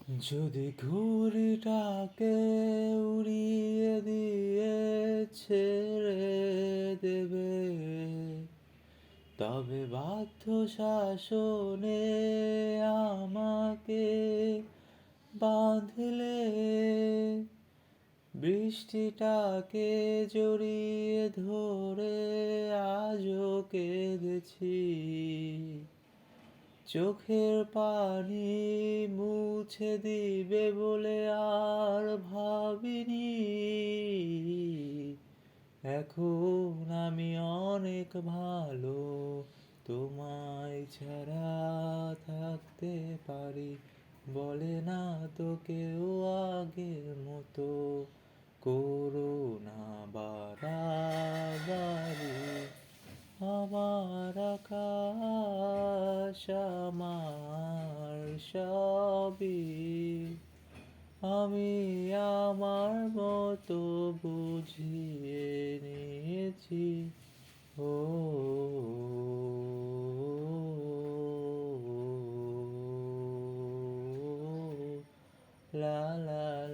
যদি ঘুড়িটাকে উড়িয়ে দিয়ে ছেড়ে দেবে, তবে বাধ্য শাসনে আমাকে বাঁধলে, বৃষ্টিটাকে জড়িয়ে ধরে আজও কেঁদেছি, চোখের পানি মুছে দিবে বলে আর ভাবিনি। এখন আমি অনেক ভালো, তোমায় ছাড়া থাকতে পারি, বলে না তো কেউ আগের মতো, করুণা বাড়াবাড়ি। আমার আকাশ আমার সবই, আমি আমার মতো বুঝিয়ে নিয়েছি। ও লা লা